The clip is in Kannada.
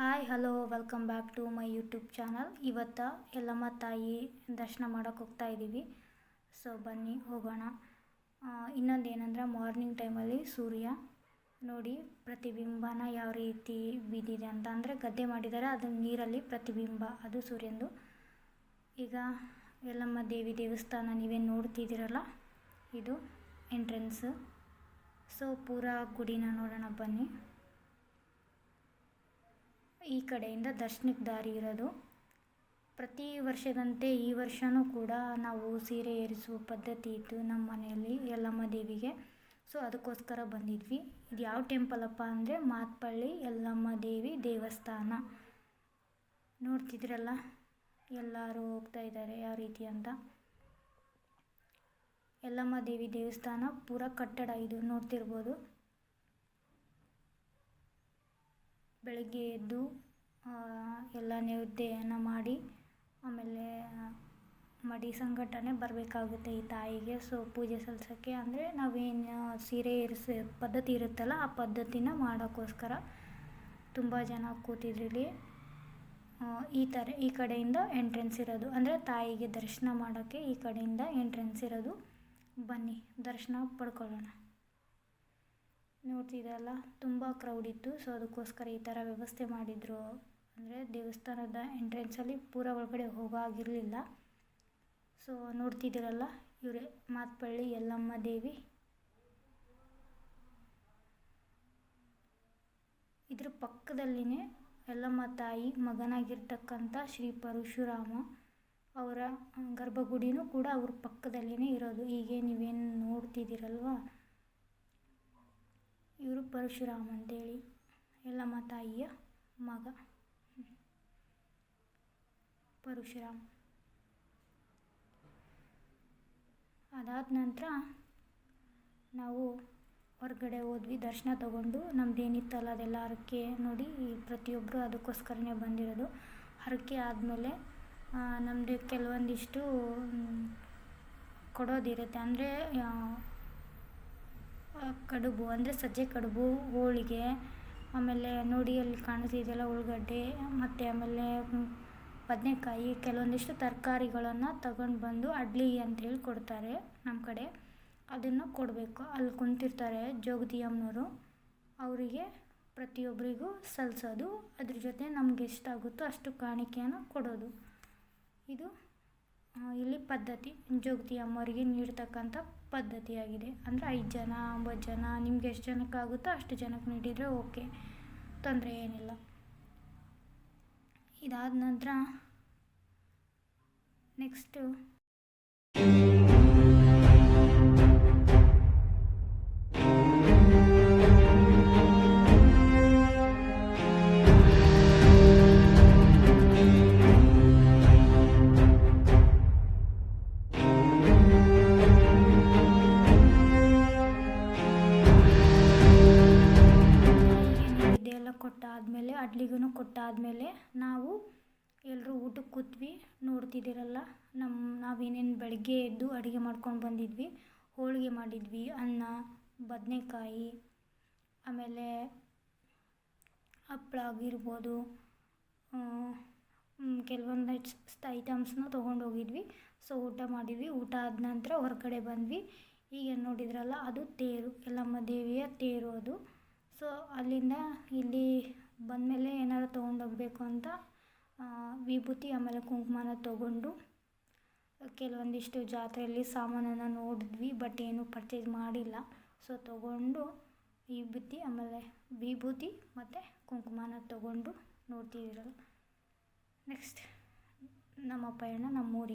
Hi hello welcome back to my YouTube channel. ಇವತ್ತು ಯಲ್ಲಮ್ಮ ತಾಯಿ ದರ್ಶನ ಮಾಡೋಕ್ಕೆ ಹೋಗ್ತಾ ಇದ್ದೀವಿ. ಸೊ ಬನ್ನಿ ಹೋಗೋಣ. ಇನ್ನೊಂದು ಏನಂದ್ರೆ ಮಾರ್ನಿಂಗ್ ಟೈಮಲ್ಲಿ ಸೂರ್ಯ ನೋಡಿ ಪ್ರತಿಬಿಂಬನ ಯಾವ ರೀತಿ ಬಿದ್ದಿದೆ ಅಂತ, ಅಂದರೆ ಗದ್ದೆ ಮಾಡಿದ್ದಾರೆ, ಅದು ನೀರಲ್ಲಿ ಪ್ರತಿಬಿಂಬ, ಅದು ಸೂರ್ಯಂದು. ಈಗ ಯಲ್ಲಮ್ಮ ದೇವಿ ದೇವಸ್ಥಾನ ನೀವೇನು ನೋಡ್ತಿದ್ದೀರಲ್ಲ, ಇದು ಎಂಟ್ರೆನ್ಸ್. ಸೊ ಪೂರಾ ಗುಡಿನ ನೋಡೋಣ ಬನ್ನಿ. ಈ ಕಡೆಯಿಂದ ದರ್ಶನಕ್ಕೆ ದಾರಿ ಇರೋದು. ಪ್ರತಿ ವರ್ಷದಂತೆ ಈ ವರ್ಷವೂ ಕೂಡ ನಾವು ಸೀರೆ ಏರಿಸುವ ಪದ್ಧತಿ ಇತ್ತು ನಮ್ಮ ಮನೆಯಲ್ಲಿ ಯಲ್ಲಮ್ಮ ದೇವಿಗೆ. ಸೊ ಅದಕ್ಕೋಸ್ಕರ ಬಂದಿದ್ವಿ. ಇದು ಯಾವ ಟೆಂಪಲ್ ಅಪ್ಪ ಅಂದರೆ ಮಾತ್ಪಳ್ಳಿ ಯಲ್ಲಮ್ಮ ದೇವಿ ದೇವಸ್ಥಾನ. ನೋಡ್ತಿದ್ರಲ್ಲ ಎಲ್ಲರೂ ಹೋಗ್ತಾ ಇದ್ದಾರೆ ಯಾವ ರೀತಿ ಅಂತ. ಯಲ್ಲಮ್ಮ ದೇವಿ ದೇವಸ್ಥಾನ ಪೂರ ಕಟ್ಟಡ ಇದು ನೋಡ್ತಿರ್ಬೋದು. ಬೆಳಗ್ಗೆ ಎದ್ದು ಎಲ್ಲ ನೈವೇದ್ಯನ ಮಾಡಿ ಆಮೇಲೆ ಮಡಿ ಸಂಘಟನೆ ಬರಬೇಕಾಗುತ್ತೆ ಈ ತಾಯಿಗೆ. ಸೊ ಪೂಜೆ ಸಲ್ಲಿಸೋಕ್ಕೆ, ಅಂದರೆ ನಾವೇನು ಸೀರೆ ಏರಿಸೋ ಪದ್ಧತಿ ಇರುತ್ತಲ್ಲ ಆ ಪದ್ಧತಿನ ಮಾಡೋಕ್ಕೋಸ್ಕರ ತುಂಬ ಜನ ಕೂತಿದ್ರಲ್ಲಿ. ಈ ಕಡೆಯಿಂದ ಎಂಟ್ರೆನ್ಸ್ ಇರೋದು, ಅಂದರೆ ತಾಯಿಗೆ ದರ್ಶನ ಮಾಡೋಕ್ಕೆ ಈ ಕಡೆಯಿಂದ ಎಂಟ್ರೆನ್ಸ್ ಇರೋದು. ಬನ್ನಿ ದರ್ಶನ ಪಡ್ಕೊಳ್ಳೋಣ. ನೋಡ್ತಿದ್ದಲ್ಲ ತುಂಬ ಕ್ರೌಡ್ ಇತ್ತು. ಸೊ ಅದಕ್ಕೋಸ್ಕರ ಈ ಥರ ವ್ಯವಸ್ಥೆ ಮಾಡಿದರು. ಅಂದರೆ ದೇವಸ್ಥಾನದ ಎಂಟ್ರೆನ್ಸಲ್ಲಿ ಪೂರ ಒಳಗಡೆ ಹೋಗಾಗಿರಲಿಲ್ಲ. ಸೊ ನೋಡ್ತಿದ್ದೀರಲ್ಲ ಇವರೇ ಮಾತ್ಪಳ್ಳಿ ಯಲ್ಲಮ್ಮ ದೇವಿ. ಇದ್ರ ಪಕ್ಕದಲ್ಲಿನೇ ಯಲ್ಲಮ್ಮ ತಾಯಿ ಮಗನಾಗಿರ್ತಕ್ಕಂಥ ಶ್ರೀ ಪರಶುರಾಮ ಅವರ ಗರ್ಭಗುಡಿನೂ ಕೂಡ ಅವ್ರ ಪಕ್ಕದಲ್ಲಿನೇ ಇರೋದು. ಹೀಗೆ ನೀವೇನು ನೋಡ್ತಿದ್ದೀರಲ್ವ, ಇವರು ಪರಶುರಾಮ ಅಂತೇಳಿ ಯಲ್ಲಮ್ಮ ತಾಯಿಯ ಮಗ ಪರಶುರಾಮ. ಅದಾದ ನಂತರ ನಾವು ಹೊರಗಡೆ ಹೋದ್ವಿ ದರ್ಶನ ತಗೊಂಡು. ನಮ್ದೇನಿತ್ತಲ್ಲ ಅದೆಲ್ಲ ಹರಕೆ ನೋಡಿ ಪ್ರತಿಯೊಬ್ಬರು ಅದಕ್ಕೋಸ್ಕರನೇ ಬಂದಿರೋದು. ಹರಕೆ ಆದಮೇಲೆ ನಮ್ಮದು ಕೆಲವೊಂದಿಷ್ಟು ಕೊಡೋದಿರುತ್ತೆ. ಅಂದರೆ ಕಡುಬು, ಅಂದರೆ ಸಜ್ಜೆ ಕಡುಬು, ಹೋಳಿಗೆ, ಆಮೇಲೆ ನೋಡಿ ಅಲ್ಲಿ ಕಾಣಿಸ್ತಿದೆಯಲ್ಲ ಉಳ್ಳಾಗಡ್ಡೆ, ಮತ್ತು ಆಮೇಲೆ ಬದನೆಕಾಯಿ, ಕೆಲವೊಂದಿಷ್ಟು ತರಕಾರಿಗಳನ್ನು ತಗೊಂಡು ಬಂದು ಅಡ್ಲಿ ಅಂತೇಳಿ ಕೊಡ್ತಾರೆ ನಮ್ಮ ಕಡೆ. ಅದನ್ನು ಕೊಡಬೇಕು. ಅಲ್ಲಿ ಕುಂತಿರ್ತಾರೆ ಜೋಗತಿ ಅಮ್ಮನವರು, ಅವರಿಗೆ ಪ್ರತಿಯೊಬ್ಬರಿಗೂ ಸಲ್ಲಿಸೋದು. ಅದ್ರ ಜೊತೆ ನಮ್ಗೆ ಎಷ್ಟಾಗುತ್ತೋ ಅಷ್ಟು ಕಾಣಿಕೆಯನ್ನು ಕೊಡೋದು. ಇದು ಇಲ್ಲಿ ಪದ್ಧತಿ ಜೋಗತಿ ಅಮ್ಮವರಿಗೆ ನೀಡ್ತಕ್ಕಂಥ ಪದ್ಧತಿಯಾಗಿದೆ. ಅಂದರೆ 5 ಜನ 9 ಜನ ನಿಮ್ಗೆ ಎಷ್ಟು ಜನಕ್ಕಾಗುತ್ತೋ ಅಷ್ಟು ಜನಕ್ಕೆ ನೀಡಿದರೆ ಓಕೆ, ತೊಂದರೆ ಏನಿಲ್ಲ. ಇದಾದ ನಂತರ ನೆಕ್ಸ್ಟು ಕೊಟ್ಟಾದಮೇಲೆ ಅಡ್ಲಿಗೂ ಕೊಟ್ಟಾದಮೇಲೆ ನಾವು ಎಲ್ಲರೂ ಊಟಕ್ಕೆ ಕೂತ್ವಿ. ನೋಡ್ತಿದ್ದೀರಲ್ಲ ನಾವೇನೇನು ಬೆಳಗ್ಗೆ ಎದ್ದು ಅಡುಗೆ ಮಾಡ್ಕೊಂಡು ಬಂದಿದ್ವಿ. ಹೋಳಿಗೆ ಮಾಡಿದ್ವಿ, ಅನ್ನ, ಬದನೆಕಾಯಿ, ಆಮೇಲೆ ಹಪ್ಪಳ ಆಗಿರ್ಬೋದು, ಕೆಲವೊಂದು ಐಟಮ್ಸ್ನ ತೊಗೊಂಡೋಗಿದ್ವಿ. ಸೊ ಊಟ ಮಾಡಿದ್ವಿ. ಊಟ ಆದ ನಂತರ ಹೊರಗಡೆ ಬಂದ್ವಿ. ಈಗ ನೋಡಿದ್ರಲ್ಲ ಅದು ತೇರು, ಯಲ್ಲಮ್ಮ ದೇವಿಯ ತೇರು ಅದು. ಸೊ ಅಲ್ಲಿಂದ ಇಲ್ಲಿ ಬಂದಮೇಲೆ ಏನಾರು ತೊಗೊಂಡೋಗ್ಬೇಕು ಅಂತ ವಿಭೂತಿ ಆಮೇಲೆ ಕುಂಕುಮನ ತೊಗೊಂಡು ಕೆಲವೊಂದಿಷ್ಟು ಜಾತ್ರೆಯಲ್ಲಿ ಸಾಮಾನನ್ನು ನೋಡಿದ್ವಿ, ಬಟ್ ಏನೂ ಪರ್ಚೇಸ್ ಮಾಡಿಲ್ಲ. ಸೊ ತೊಗೊಂಡು ವಿಭೂತಿ ಮತ್ತು ಕುಂಕುಮನ ತೊಗೊಂಡು ನೋಡ್ತಿದ್ದೀರಲ್ಲ. ನೆಕ್ಸ್ಟ್ ನಮ್ಮ ಪಯಣ ನಮ್ಮೂರಿಗೆ.